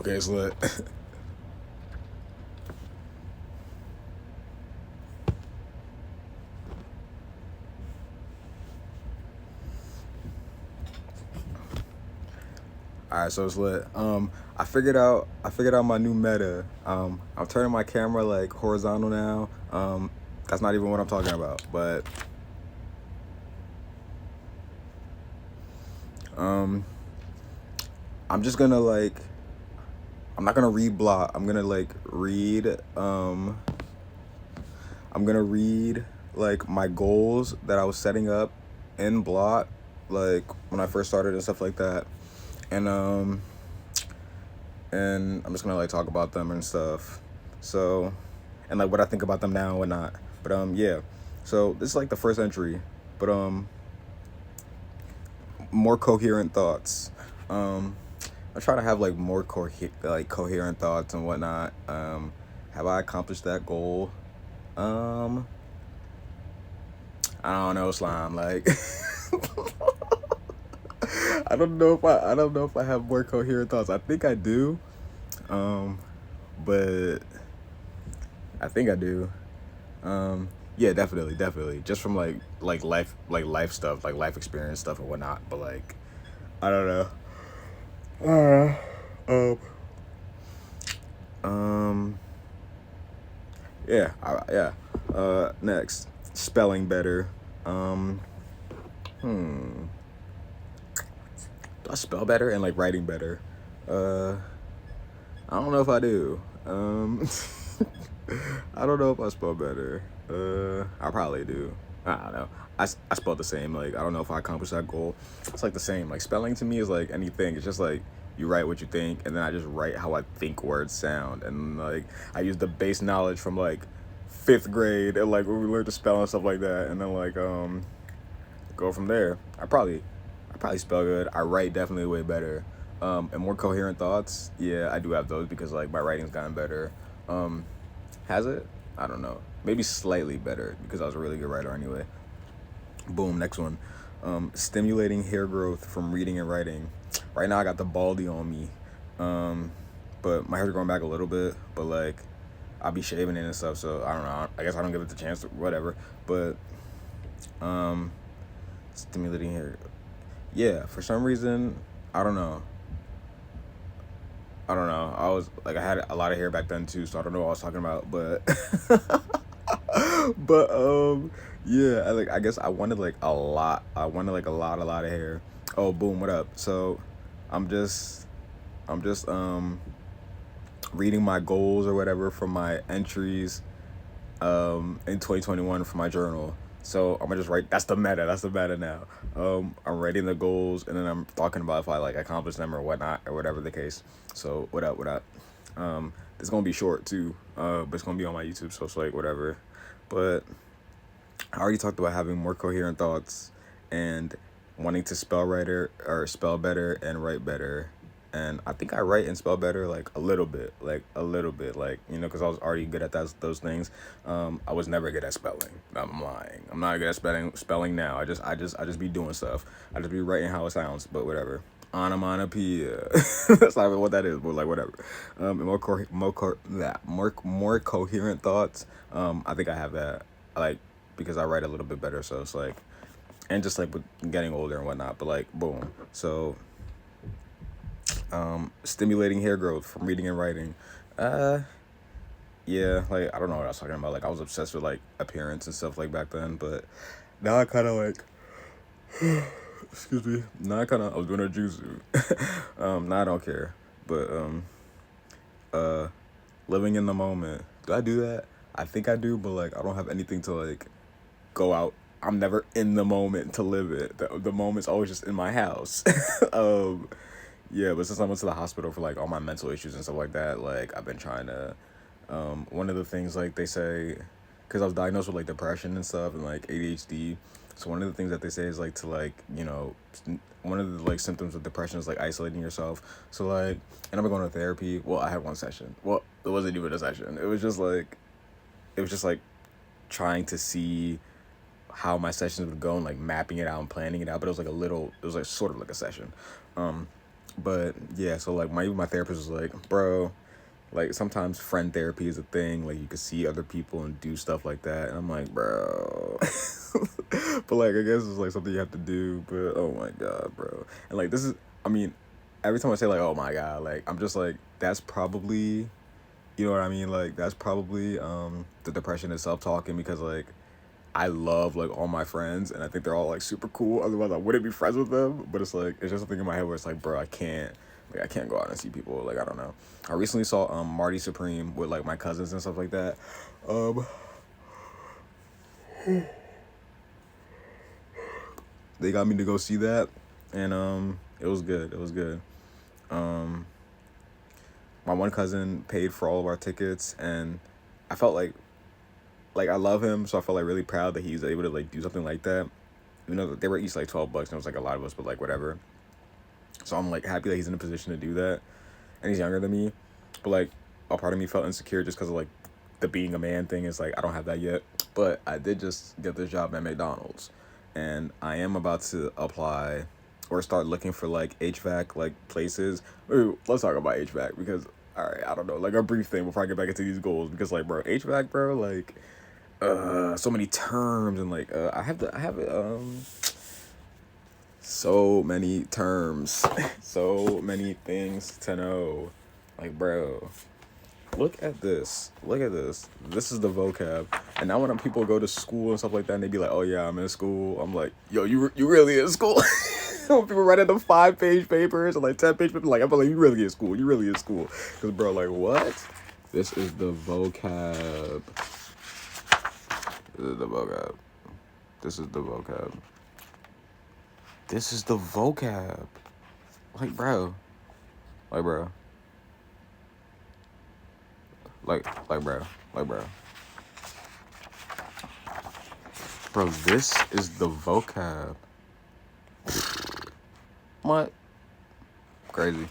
Okay, it's lit. All right, so it's lit. I figured out my new meta. I'm turning my camera like horizontal now. That's not even what I'm talking about, but um, I'm just gonna like, I'm not gonna read blot. I'm gonna like read. I'm gonna read like my goals that I was setting up in blot, like when I first started and stuff like that, and I'm just gonna like talk about them and stuff. So, and like what I think about them now and whatnot. But yeah. So this is like the first entry, but more coherent thoughts. Um, I try to have like more coherent thoughts and whatnot. Have I accomplished that goal? Um, I don't know, slime. Like, I don't know if I have more coherent thoughts. I think I do. Um, but I think I do. Yeah, definitely. Just from like life stuff, like life experience stuff and whatnot. But like, I don't know. Um, yeah. Next, spelling better. Um, hmm. Do I spell better and like writing better? Uh, I don't know if I do. I don't know if I spell better. I probably do. I don't know. I spell the same. Like, I don't know if I accomplished that goal. It's like the same. Like, spelling to me is like anything. It's just like you write what you think, and then I just write how I think words sound. And like, I use the base knowledge from like fifth grade and like when we learned to spell and stuff like that, and then like go from there. I probably spell good. I write definitely way better. And more coherent thoughts. Yeah, I do have those because like my writing's gotten better. Um, has it? I don't know. Maybe slightly better because I was a really good writer anyway. Boom, next one. Stimulating hair growth from reading and writing. Right now I got the baldy on me. Um, but my hair's growing back a little bit, but like I'll be shaving it and stuff, so I don't know. I guess I don't give it the chance or whatever. But um stimulating hair. Yeah, for some reason, I don't know. I don't know. I was like I had a lot of hair back then too, so I don't know what I was talking about, but but yeah, I guess I wanted like a lot. I wanted like a lot of hair. Oh, boom, what up? So I'm just I'm just reading my goals or whatever from my entries in 2021 for my journal. So I'm gonna just write. That's the meta now. I'm writing the goals and then I'm talking about if I like accomplish them or whatnot or whatever the case. So what up? What up? It's gonna be short too. But it's gonna be on my YouTube, so it's like whatever. But I already talked about having more coherent thoughts and wanting to spell better and write better. And I think I write and spell better like a little bit, like because I was already good at those things. I was never good at spelling. I'm lying. I'm not good at spelling now. I just be doing stuff. I just be writing how it sounds, but whatever. Onomatopoeia. That's not even what that is, but like whatever. And more coherent thoughts. I think I have that. Like because I write a little bit better, so it's like, and just like with getting older and whatnot. But like boom. So stimulating hair growth from reading and writing. Uh, yeah, like I don't know what I was talking about. Like I was obsessed with like appearance and stuff like back then, but now I kind of like, excuse me. Now I was doing a jutsu. Now I don't care. But uh, living in the moment. Do I do that? I think I do, but like I don't have anything to like go out. I'm never in the moment to live it. The moment's always just in my house. um, yeah, but since I went to the hospital for like all my mental issues and stuff like that, like I've been trying to. One of the things like they say, because I was diagnosed with like depression and stuff and like ADHD. So one of the things that they say is like to like one of the like symptoms of depression is like isolating yourself. So like, and I've been going to therapy. Well, I had one session. Well, it wasn't even a session. It was just like trying to see how my sessions would go and like mapping it out and planning it out. But it was like sort of like a session. Um, But yeah, so like my therapist was like, bro, like sometimes friend therapy is a thing. Like you can see other people and do stuff like that. And I'm like, bro. But like I guess it's like something you have to do. But oh my god, bro. And like this is, I mean, every time I say like, oh my god, like I'm just like, that's probably, you know what I mean? Like that's probably the depression itself talking, because like I love like all my friends and I think they're all like super cool. Otherwise I wouldn't be friends with them. But it's like it's just something in my head where it's like, bro, I can't go out and see people. Like I don't know. I recently saw Marty Supreme with like my cousins and stuff like that. Um they got me to go see that, and it was good. It was good. Um my one cousin paid for all of our tickets, and I felt like I love him, so I felt like really proud that he was able to like do something like that. Even though they were each like $12, and it was like a lot of us, but like whatever. So I'm like happy that he's in a position to do that, and he's younger than me. But like a part of me felt insecure just because of like the being a man thing. Is like I don't have that yet, but I did just get this job at McDonald's, and I am about to apply or start looking for like HVAC like places. Ooh, let's talk about HVAC because all right, I don't know, like a brief thing before I get back into these goals, because like bro, HVAC, bro, like so many terms, and like I have so many terms, so many things to know. Like, bro, look at this. Look at this. This is the vocab. And now when people go to school and stuff like that, and they be like, "Oh yeah, I'm in school." I'm like, "Yo, you really in school?" When people write in the 5-page papers and like 10-page papers, like I'm like, "You really in school? You really in school?" Because bro, like what? This is the vocab. This is the vocab. This is the vocab. This is the vocab. Like, bro. Like, bro. Like, bro. Like, bro. Bro, this is the vocab. What? Crazy.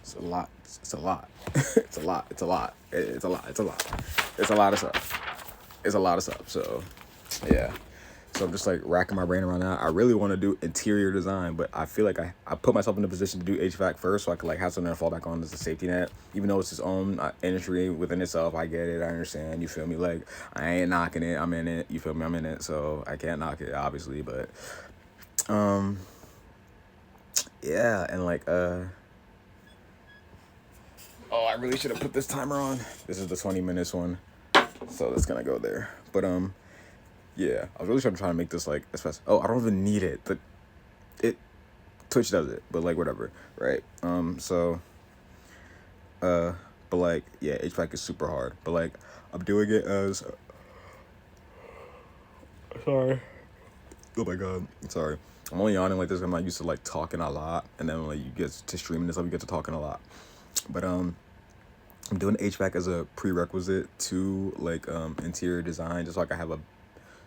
It's a lot. It's a lot. It's a lot. It's a lot. It's a lot. It's a lot. It's a lot of stuff. It's a lot of stuff. So, yeah. So I'm just like racking my brain around that. I really want to do interior design, but I feel like I put myself in a position to do HVAC first, so I could like have something to fall back on as a safety net. Even though it's its own industry within itself, I get it, I understand. You feel me? Like I ain't knocking it. I'm in it. You feel me? I'm in it, so I can't knock it, obviously. But yeah, and like oh, I really should have put this timer on. This is the 20 minutes one, so that's gonna go there. But yeah, I was really trying to make this like as fast. Oh, I don't even need it. Twitch does it, but like whatever, right? So, but like yeah, HVAC is super hard. But like I'm doing it as. Sorry. Oh my god, sorry. I'm only yawning like this. I'm not used to like talking a lot, and then like you get to streaming and stuff, you get to talking a lot. But I'm doing HVAC as a prerequisite to like interior design, just so I can have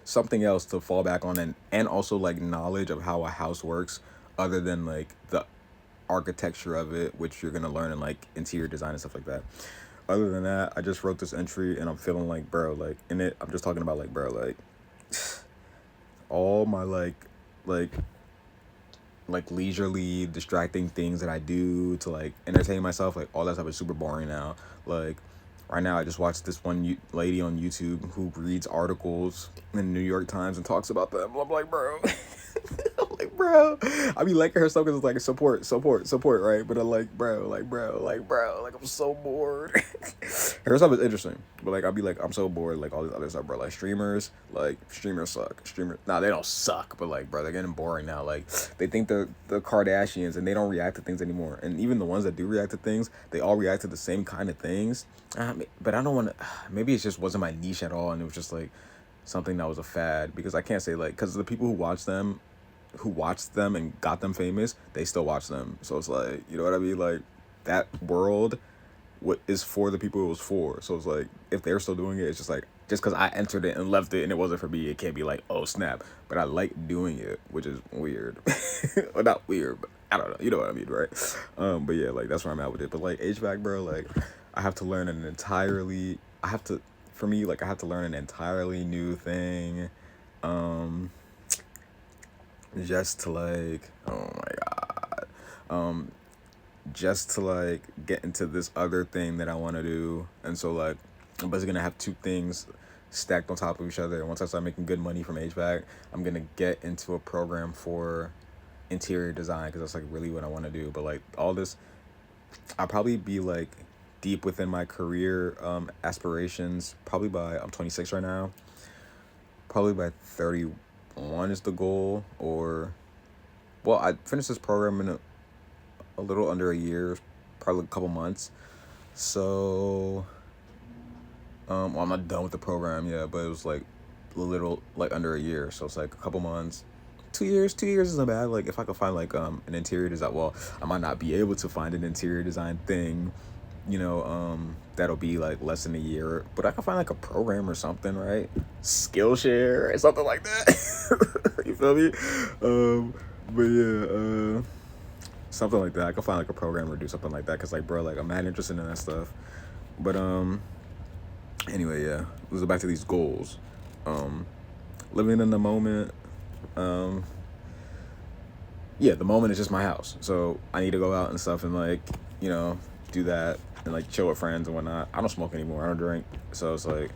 something else to fall back on, and also like knowledge of how a house works other than like the architecture of it, which you're gonna learn in like interior design and stuff like that. Other than that, I just wrote this entry and I'm feeling like, bro, like in it I'm just talking about like, bro, like all my like leisurely distracting things that I do to like entertain myself, like all that stuff is super boring now. Like right now I just watched this one lady on YouTube who reads articles in the New York Times and talks about them. I'm like, bro. I'm like, bro. I be liking her stuff because it's like support, right? But I'm like, bro, like I'm so bored. Her stuff is interesting, but like I'll be like, I'm so bored. Like all this other stuff, bro. Like streamers suck. Nah, they don't suck, but like, bro, they're getting boring now. Like they think they're the Kardashians and they don't react to things anymore. And even the ones that do react to things, they all react to the same kind of things. But I don't want to. Maybe it just wasn't my niche at all, and it was just like something that was a fad, because I can't say like, because the people who watched them and got them famous, they still watch them. So it's like, you know what I mean? Like that world, what is for the people it was for. So it's like, if they're still doing it, it's just like, just because I entered it and left it and it wasn't for me, it can't be like, oh snap. But I like doing it, which is weird. Well, not weird, but I don't know. You know what I mean, right? But yeah, like that's where I'm at with it. But like HVAC, bro, like I have to learn for me, like I have to learn an entirely new thing. Just to like, oh my god. just to like get into this other thing that I want to do. And so like I'm basically gonna have two things stacked on top of each other. And once I start making good money from HVAC, I'm gonna get into a program for interior design because that's like really what I want to do. But like all this, I'll probably be like deep within my career aspirations. Probably by I'm 26 right now. Probably by 31 is the goal. Or well, I finished this program in a little under a year, probably a couple months. So well, I'm not done with the program yet, but it was like a little like under a year. So it's like a couple months. 2 years, 2 years isn't bad. Like if I could find like an interior design, well, I might not be able to find an interior design thing, that'll be like less than a year. But I could find like a program or something, right? Skillshare or something like that. You feel me? But yeah, something like that. I could find like a program or do something like that. Cause like, bro, like I'm not interested in that stuff. But anyway, yeah. Let's go back to these goals. Living in the moment. Yeah, the moment is just my house. So I need to go out and stuff and like, do that and like chill with friends and whatnot. I don't smoke anymore. I don't drink. So it's like,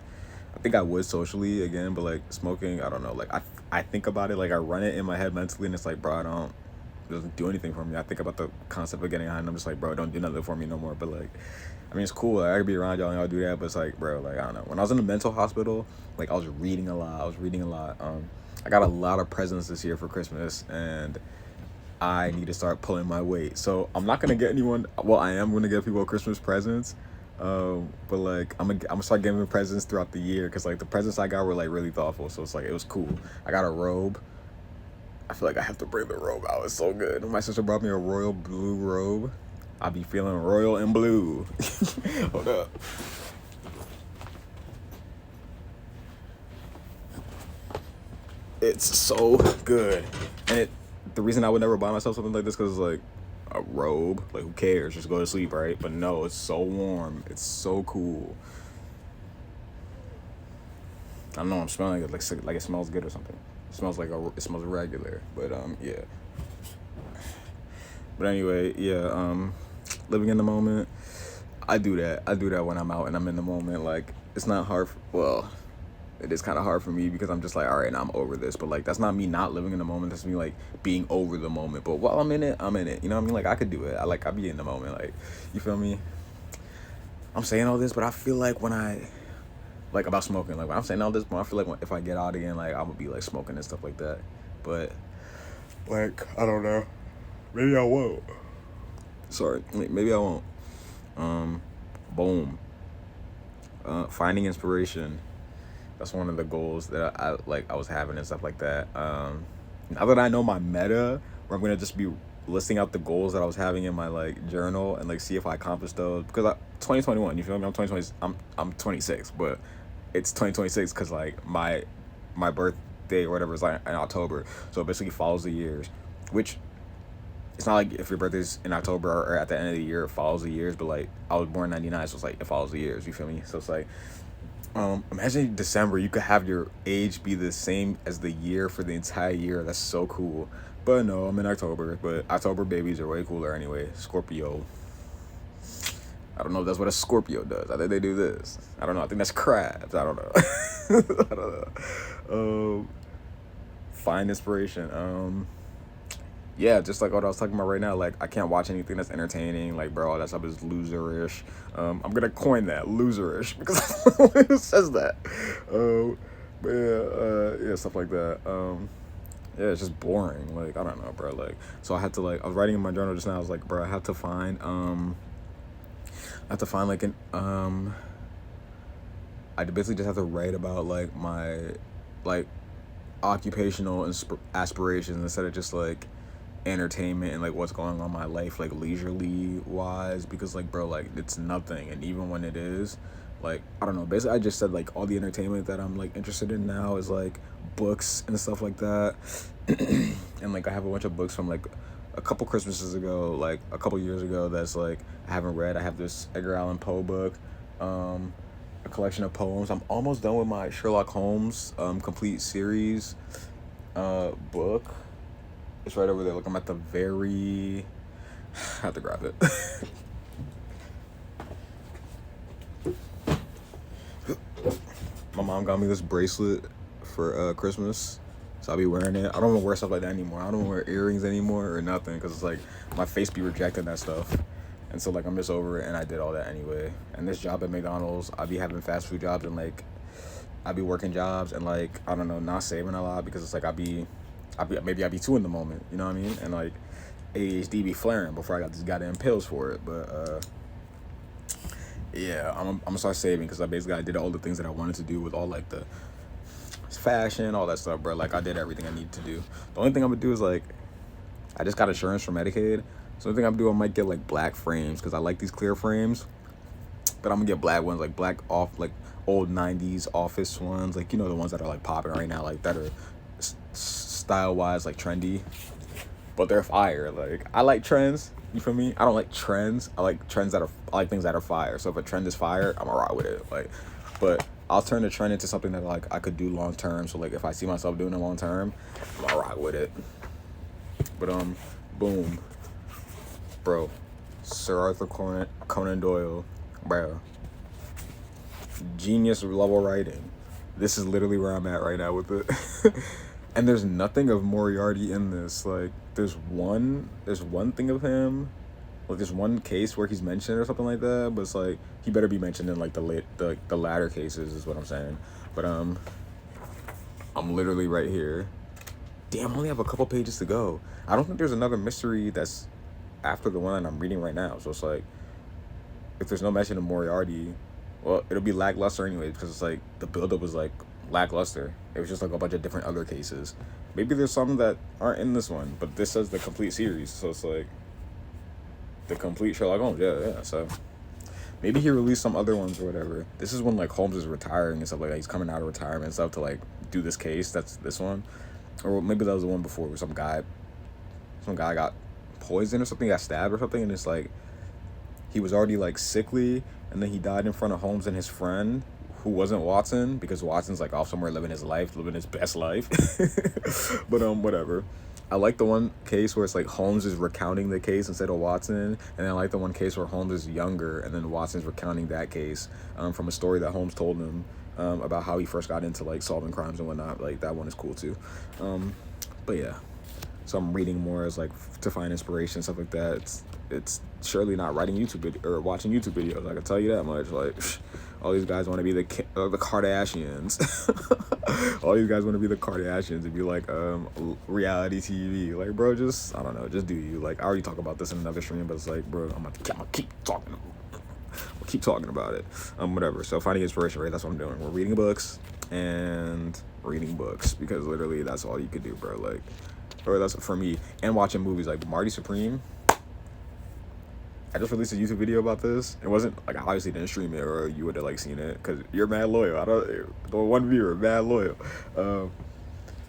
I think I would socially again, but like smoking, I don't know. Like I think about it, like I run it in my head mentally and it's like, bro, it doesn't do anything for me. I think about the concept of getting high and I'm just like, bro, don't do nothing for me no more. But like, I mean, it's cool. Like, I could be around y'all and y'all do that, but it's like, bro, like, I don't know. When I was in the mental hospital, like I was reading a lot. I got a lot of presents this year for Christmas and I need to start pulling my weight. So I'm not gonna get anyone. Well, I am gonna get people Christmas presents, but like I'm gonna start giving them presents throughout the year because like the presents I got were like really thoughtful. So it's like it was cool. I got a robe. I feel like I have to bring the robe out. It's so good. My sister brought me a royal blue robe. I'll be feeling royal and blue. Hold up. It's so good, and the reason I would never buy myself something like this because it's like a robe. Like who cares? Just go to sleep, right? But no, it's so warm. It's so cool. I don't know. I'm smelling it like it smells good or something. It smells like it smells regular, but yeah. But anyway, yeah. Living in the moment. I do that. I do that when I'm out and I'm in the moment. Like it's not hard. Well, it is kind of hard for me because I'm just like, all right, now I'm over this. But like, that's not me not living in the moment. That's me like being over the moment. But while I'm in it, I'm in it. You know what I mean? Like I could do it. I be in the moment. Like, you feel me? I'm saying all this, but I feel like when I like about smoking, like when I'm saying all this, but I feel like if I get out again, like I'm gonna be like smoking and stuff like that. But like, I don't know. Maybe I won't. Sorry, maybe I won't. Boom. Finding inspiration. That's one of the goals that I like I was having and stuff like that. Now that I know my meta, where I'm gonna just be listing out the goals that I was having in my like journal and like see if I accomplished those because 2021, you feel me? I'm 2020. I'm 26, but it's 2026 because like my birthday or whatever is like in October, so it basically follows the years, which it's not like if your birthday's in October or at the end of the year it follows the years, but like I was born in '99, so it's like it follows the years. You feel me? So it's like imagine December, you could have your age be the same as the year for the entire year. That's so cool. But no, I'm in October. But October babies are way cooler anyway. Scorpio. I don't know if that's what a Scorpio does. I think they do this. I don't know. I think that's crabs. I don't know. I don't know. Find inspiration. Yeah, just like what I was talking about right now. Like, I can't watch anything that's entertaining. Like, bro, all that stuff is loserish. I'm gonna coin that loserish because it says that. But yeah, stuff like that. Yeah, it's just boring. Like, I don't know, bro. Like, so I had to like, I was writing in my journal just now. I was like, bro, I have to find like an I basically just have to write about like my like occupational aspirations instead of just like entertainment and like what's going on in my life like leisurely wise because like bro like it's nothing and even when it is like I don't know basically I just said like all the entertainment that I'm like interested in now is like books and stuff like that and like I have a bunch of books from like a couple Christmases ago like a couple years ago that's like I haven't read. I have this Edgar Allan Poe book, a collection of poems. I'm almost done with my Sherlock Holmes complete series book. It's right over there. Look, I'm at the very I have to grab it. My mom got me this bracelet for Christmas, so I'll be wearing it. I don't want to wear stuff like that anymore. I don't wear earrings anymore or nothing, because it's like my face be rejecting that stuff. And so like I'm just over it, and I did all that anyway. And this job at McDonald's, I'll be having fast food jobs, and like I'll be working jobs, and like I don't know, not saving a lot, because it's like I'll be two in the moment, you know what I mean? And like ADHD be flaring before I got these goddamn pills for it. But yeah, I'm gonna start saving, because I did all the things that I wanted to do with all like the fashion, all that stuff, bro. Like I did everything I needed to do. The only thing I'm gonna do is like I just got insurance for Medicaid. So the thing I'm gonna do, I might get like black frames, because I like these clear frames. But I'm gonna get black ones, like black off, like old 90s office ones, like, you know, the ones that are like popping right now, like that are style wise like trendy, but they're fire. Like I like trends, you feel me? I don't like trends. I like I like things that are fire. So if a trend is fire, I'm gonna rock with it. Like, but I'll turn the trend into something that like I could do long term. So like if I see myself doing it long term, I'm gonna rock with it. But boom, bro, Sir Arthur Conan Doyle, bro, genius level writing. This is literally where I'm at right now with it. And there's nothing of Moriarty in this. Like there's one thing of him, like there's one case where he's mentioned or something like that, but it's like he better be mentioned in like the latter cases is what I'm saying. But I'm literally right here. Damn, I only have a couple pages to go. I don't think there's another mystery that's after the one that I'm reading right now. So it's like, if there's no mention of Moriarty, well, it'll be lackluster anyway, because it's like the buildup was like lackluster. It was just like a bunch of different other cases. Maybe there's some that aren't in this one, but this says the complete series, so it's like the complete Sherlock Holmes. Yeah. So maybe he released some other ones or whatever. This is when like Holmes is retiring and stuff like that. He's coming out of retirement and stuff to like do this case. That's this one, or maybe that was the one before where some guy got poisoned or something, got stabbed or something, and it's like he was already like sickly, and then he died in front of Holmes and his friend, who wasn't Watson, because Watson's like off somewhere living his best life. But whatever. I like the one case where it's like Holmes is recounting the case instead of Watson, and then I like the one case where Holmes is younger and then Watson's recounting that case from a story that Holmes told him about how he first got into like solving crimes and whatnot. Like that one is cool too. But yeah, so I'm reading more as like to find inspiration, stuff like that. It's surely not writing or watching YouTube videos. I can tell you that much. Like all these guys want to be the Kardashians. All these guys want to be the Kardashians and be like reality TV. Like, bro, just I don't know, just do you. Like I already talk about this in another stream, but it's like, bro, I'm gonna keep talking. We'll keep talking about it. Whatever. So finding inspiration, right? That's what I'm doing. We're reading books because literally that's all you could do, bro. Like, or that's for me. And watching movies like Marty Supreme. I just released a YouTube video about this. It wasn't like I obviously didn't stream it, or you would have like seen it, because you're mad loyal. The one viewer, mad loyal.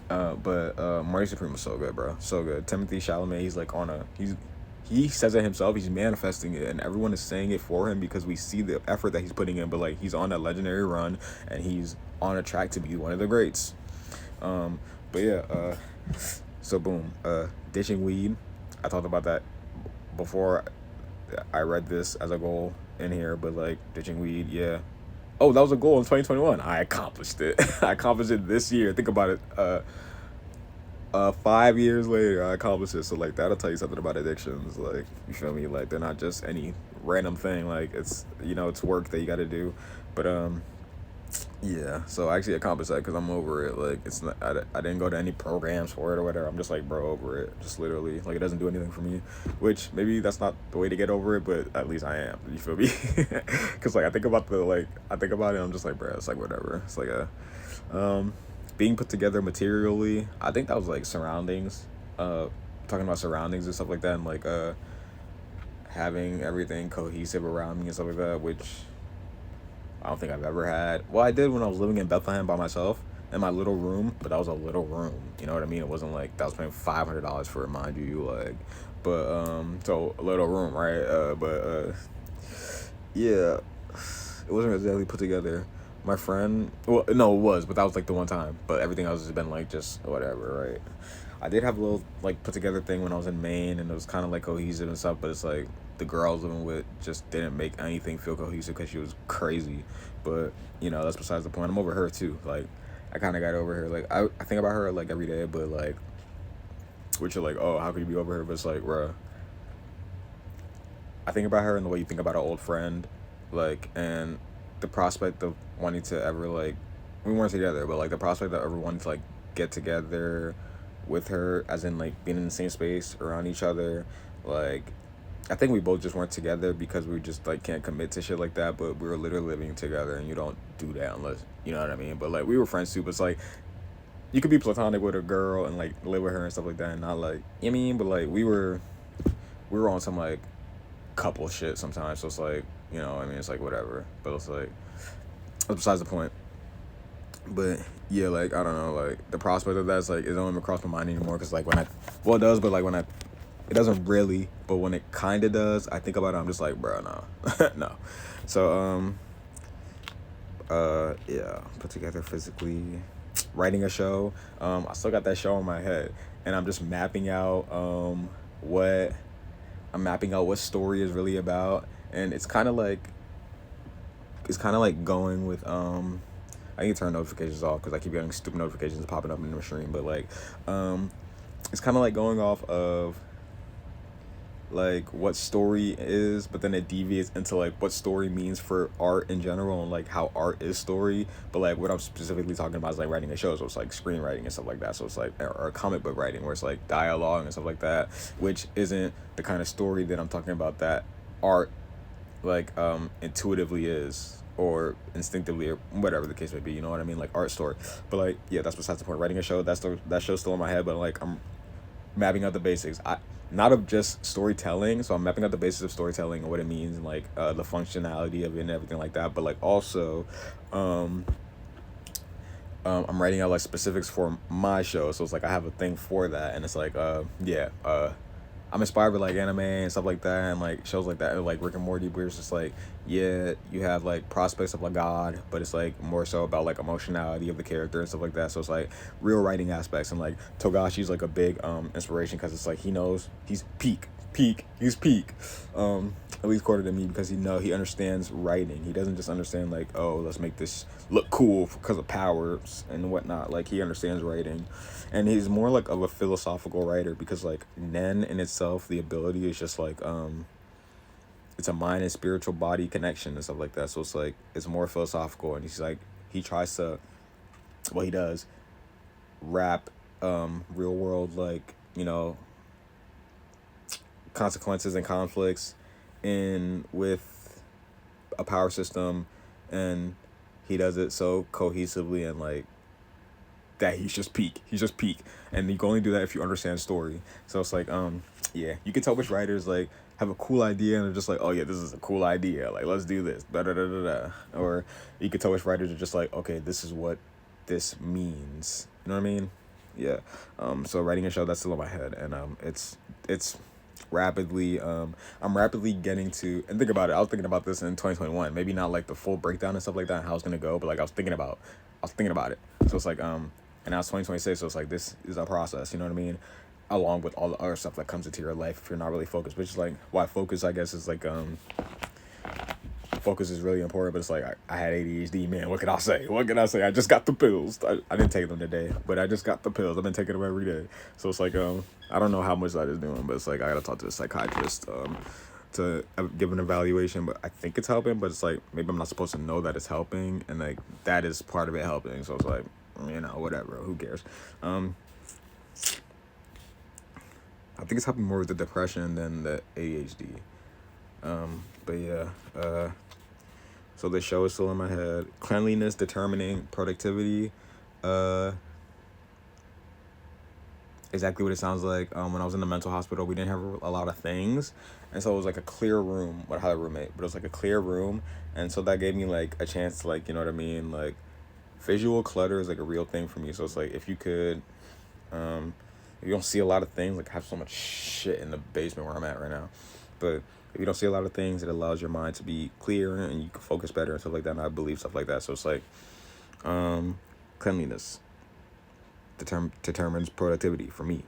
But Marty Supreme was so good, bro, so good. Timothy Chalamet, he's like he says it himself. He's manifesting it, and everyone is saying it for him because we see the effort that he's putting in. But like he's on that legendary run, and he's on a track to be one of the greats. But yeah. So boom. Ditching weed. I talked about that before. I read this as a goal in here, but like ditching weed, yeah. Oh, that was a goal in 2021. I accomplished it. I accomplished it this year. Think about it. 5 years later, I accomplished it. So like that'll tell you something about addictions. Like, you feel me? Like they're not just any random thing. Like it's it's work that you got to do. But yeah, so I actually accomplished that because I'm over it. Like it's not, I didn't go to any programs for it or whatever. I'm just like, bro, over it. Just literally, like, it doesn't do anything for me, which maybe that's not the way to get over it, but at least I am. You feel me? Because like I think about it, I'm just like, bro, it's like whatever. It's like being put together materially. I think that was like surroundings. Talking about surroundings and stuff like that, and like having everything cohesive around me and stuff like that, which I don't think I've ever had. Well, I did when I was living in Bethlehem by myself in my little room, but that was a little room. You know what I mean? It wasn't like that was paying $500 for it, mind you. Like, but so a little room, right? Yeah, it wasn't exactly put together, My friend, well, no, it was, but that was like the one time. But everything else has been like just whatever, right? I did have a little like put together thing when I was in Maine, and it was kind of like cohesive and stuff. But it's like the girl I was living with just didn't make anything feel cohesive because she was crazy. But that's besides the point. I'm over her too. Like I kind of got over her. Like I think about her like every day, but like, which you're like, oh, how could you be over her? But it's like, bruh, I think about her in the way you think about an old friend, like, and the prospect of wanting to ever like, we weren't together, but like the prospect of ever wanting to like get together with her, as in like being in the same space around each other, like, I think we both just weren't together because we just like can't commit to shit like that. But we were literally living together, and you don't do that unless you know what I mean. But like we were friends too. But it's like you could be platonic with a girl and like live with her and stuff like that, and not like you know what I mean. But like we were on some like couple shit sometimes. So it's like, I mean, it's like whatever. But it's like, that's besides the point. But yeah, like, I don't know, like, the prospect of that's like, it don't even cross my mind anymore. Cause like well, it does, but like it doesn't really, but when it kind of does, I think about it, I'm just like, bro, no, no. So, yeah, put together physically, writing a show. I still got that show in my head, and I'm just mapping out, what what story is really about. And it's kind of like going with I need to turn notifications off because I keep getting stupid notifications popping up in the stream. But like it's kind of like going off of like what story is, but then it deviates into like what story means for art in general, and like how art is story. But like what I'm specifically talking about is like writing a show, so it's like screenwriting and stuff like that. So it's like, or comic book writing where it's like dialogue and stuff like that, which isn't the kind of story that I'm talking about that art like intuitively is, or instinctively, or whatever the case may be, you know what I mean, like art story. But like, yeah, that's besides the point. Writing a show, that show's still in my head, but like I'm mapping out the basics. Not of just storytelling, so I'm mapping out the basics of storytelling and what it means, and like the functionality of it and everything like that. But like also I'm writing out like specifics for my show, so it's like I have a thing for that. And it's like I'm inspired by like anime and stuff like that, and like shows like that, and like Rick and Morty, where it's just like, yeah, you have like prospects of like God, but it's like more so about like emotionality of the character and stuff like that. So it's like real writing aspects. And like Togashi's like a big inspiration, because it's like he knows he's peak, at least quarter to me, because he understands writing. He doesn't just understand like, oh, let's make this look cool because of powers and whatnot. Like he understands writing, and he's more like of a philosophical writer, because like Nen in itself, the ability is just like it's a mind and spiritual body connection and stuff like that. So it's like it's more philosophical, and he's like he tries to, well, he does wrap real world, like, consequences and conflicts in with a power system, and he does it so cohesively, and like that he's just peak, and you can only do that if you understand story. So it's like yeah, you can tell which writers like have a cool idea and they're just like, oh yeah, this is a cool idea, like let's do this, da da da da da. Or you can tell which writers are just like, okay, this is what this means, you know what I mean? Yeah. So writing a show, that's still in my head, and it's rapidly I'm rapidly getting to, and think about it, I was thinking about this in 2021, maybe not like the full breakdown and stuff like that and how it's gonna go, but like I was thinking about it. So it's like and now it's 2026, so it's like this is a process, you know what I mean, along with all the other stuff that comes into your life if you're not really focused, which is like why focus, I guess, is like focus is really important. But it's like I had ADHD, man. What can I say? I just got the pills. I didn't take them today, but I just got the pills. I've been taking them every day. So it's like I don't know how much that is doing, but it's like I gotta talk to the psychiatrist to give an evaluation. But I think it's helping. But it's like maybe I'm not supposed to know that it's helping, and like that is part of it helping. So it's like, whatever. Who cares? I think it's helping more with the depression than the ADHD. But yeah. So the show is still in my head. Cleanliness determining productivity. Exactly what it sounds like. When I was in the mental hospital, we didn't have a lot of things, and so it was like a clear room. But I had a roommate, but it was like a clear room, and so that gave me like a chance to, like, you know what I mean, like visual clutter is like a real thing for me. So it's like if you could, if you don't see a lot of things, like I have so much shit in the basement where I'm at right now, but if you don't see a lot of things, it allows your mind to be clear and you can focus better and stuff like that. And I believe stuff like that. So it's like cleanliness determines productivity for me.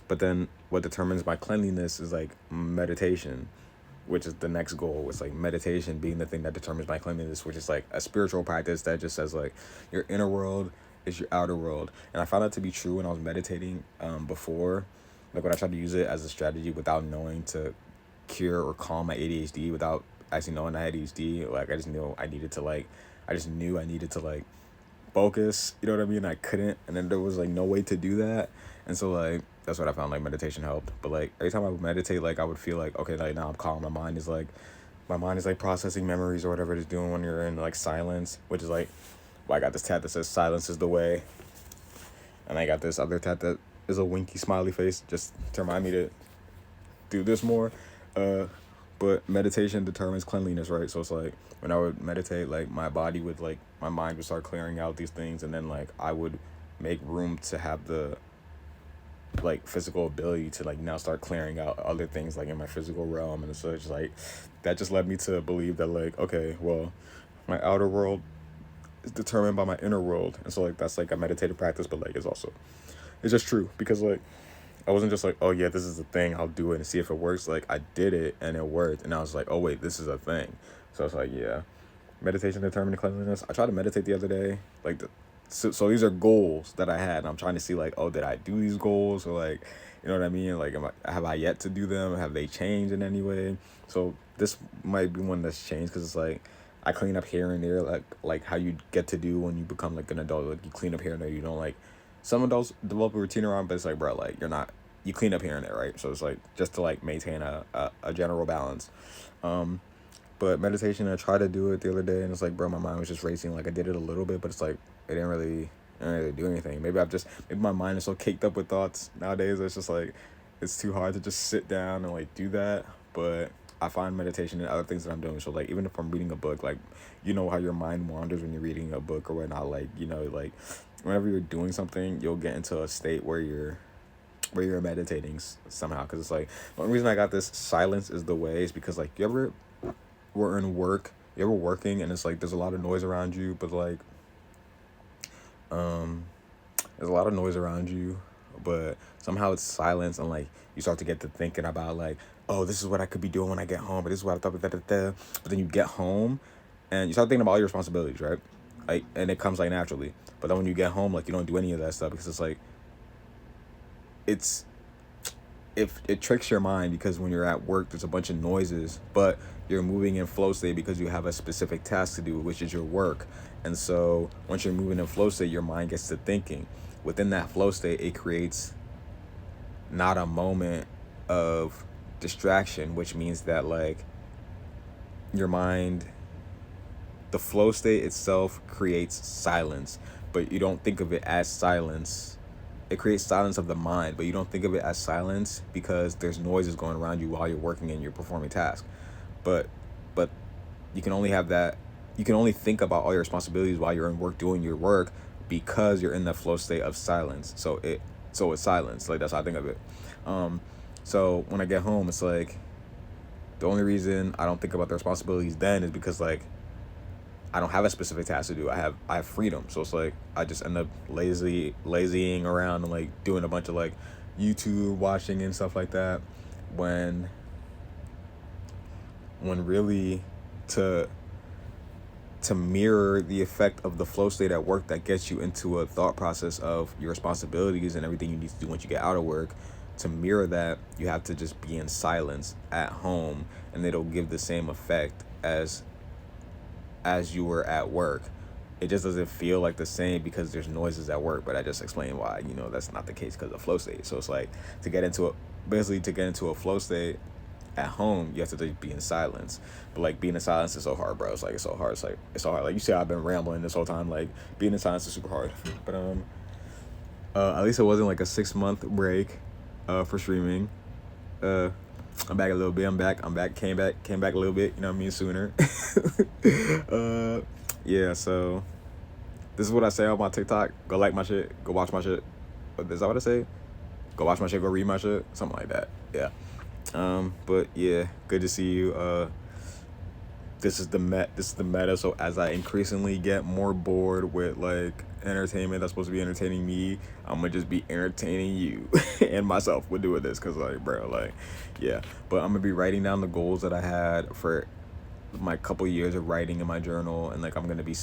But then what determines my cleanliness is like meditation, which is the next goal. It's like meditation being the thing that determines my cleanliness, which is like a spiritual practice that just says like your inner world is your outer world. And I found that to be true when I was meditating before, like when I tried to use it as a strategy without knowing to cure or calm my ADHD, without actually knowing I had ADHD. Like I just knew I needed to like focus, you know what I mean? I couldn't, and then there was like no way to do that. And so like that's what I found like meditation helped. But like every time I would meditate, like I would feel like, okay, like now I'm calm. My mind is like processing memories or whatever it is doing when you're in like silence, which is like, well, I got this tat that says silence is the way, and I got this other tat that is a winky smiley face just to remind me to do this more. But meditation determines cleanliness, right? So it's like when I would meditate, like my mind would start clearing out these things, and then like I would make room to have the like physical ability to like now start clearing out other things like in my physical realm. And so it's like that just led me to believe that like, okay, well, my outer world is determined by my inner world. And so like that's like a meditative practice, but like it's just true, because like I wasn't just like, oh yeah, this is a thing, I'll do it and see if it works. Like I did it and it worked, and I was like, oh wait, this is a thing. So it's like, yeah, meditation determining cleanliness. I tried to meditate the other day, like so these are goals that I had, and I'm trying to see like, oh, did I do these goals, or like, you know what I mean, like have I yet to do them, have they changed in any way? So this might be one that's changed, because it's like I clean up here and there, like how you get to do when you become like an adult. Like you clean up here and there, you don't like, some adults develop a routine around, but it's like, bro, like you clean up here and there, right? So it's like just to like maintain a general balance. But meditation, I tried to do it the other day, and it's like, bro, my mind was just racing. Like I did it a little bit, but it's like it didn't really do anything. Maybe my mind is so caked up with thoughts nowadays. It's just like it's too hard to just sit down and like do that. But I find meditation and other things that I'm doing. So like even if I'm reading a book, like you know how your mind wanders when you're reading a book or whatnot. Like you know, like whenever you're doing something, you'll get into a state where you're meditating somehow. Because it's like the only reason I got this silence is the way is because like you ever working and it's like there's a lot of noise around you, but like there's a lot of noise around you, but somehow it's silence, and like you start to get to thinking about like, oh, this is what I could be doing when I get home, but this is what I thought, but then you get home and you start thinking about all your responsibilities, right? Like, and it comes like naturally. But then when you get home, like you don't do any of that stuff, because it's like if it tricks your mind, because when you're at work there's a bunch of noises, but you're moving in flow state because you have a specific task to do, which is your work. And so once you're moving in flow state, your mind gets to thinking. Within that flow state, it creates not a moment of distraction, which means that like your mind, the flow state itself creates silence, but you don't think of it as silence. It creates silence of the mind, but you don't think of it as silence because there's noises going around you while you're working and you're performing tasks. But you can only have that. You can only think about all your responsibilities while you're in work doing your work, because you're in the flow state of silence. So it's silence. Like that's how I think of it. So when I get home, it's like the only reason I don't think about the responsibilities then is because like I don't have a specific task to do. I have freedom. So it's like I just end up lazying around and like doing a bunch of like YouTube watching and stuff like that, when really to mirror the effect of the flow state at work that gets you into a thought process of your responsibilities and everything you need to do once you get out of work, to mirror that, you have to just be in silence at home, and it'll give the same effect as you were at work. It just doesn't feel like the same because there's noises at work, but I just explained why, that's not the case because of flow state. So it's like to get into a flow state at home, you have to just be in silence. But like being in silence is so hard, bro. It's so hard. It's so hard. Like you see, I've been rambling this whole time. Like being in silence is super hard. But at least it wasn't like a 6-month break for streaming. I'm back a little bit. I'm back. Came back a little bit. You know what I mean? Sooner. Yeah. So this is what I say on my TikTok. Go like my shit. Go watch my shit. Is that what I say? Go watch my shit. Go read my shit. Something like that. Yeah. But yeah, good to see you. This is the meta. So as I increasingly get more bored with like entertainment that's supposed to be entertaining me, I'm gonna just be entertaining you and myself with doing this. Cause like, bro, like, yeah. But I'm gonna be writing down the goals that I had for my couple years of writing in my journal, and like I'm gonna be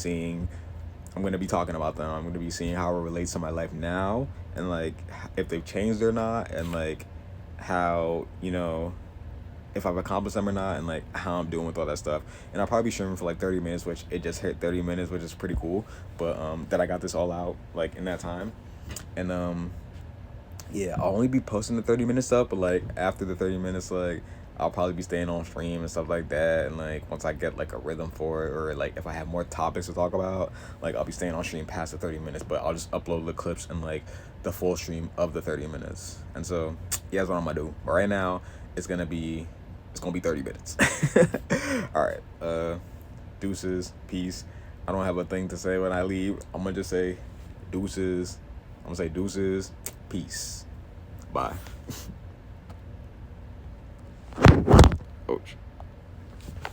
talking about them. I'm gonna be seeing how it relates to my life now, and like if they've changed or not, and like how, if I've accomplished them or not, and like how I'm doing with all that stuff. And I'll probably be streaming for like 30 minutes, which it just hit 30 minutes, which is pretty cool. But that I got this all out like in that time. And yeah, I'll only be posting the 30 minute stuff, but like after the 30 minutes, like I'll probably be staying on stream and stuff like that. And like once I get like a rhythm for it, or like if I have more topics to talk about, like I'll be staying on stream past the 30 minutes. But I'll just upload the clips and like the full stream of the 30 minutes. And so yeah, that's what I'm gonna do. But right now, it's gonna be 30 minutes. All right. Deuces, peace. I don't have a thing to say when I leave. I'm gonna just say deuces. I'm gonna say deuces, peace. Bye. Ouch.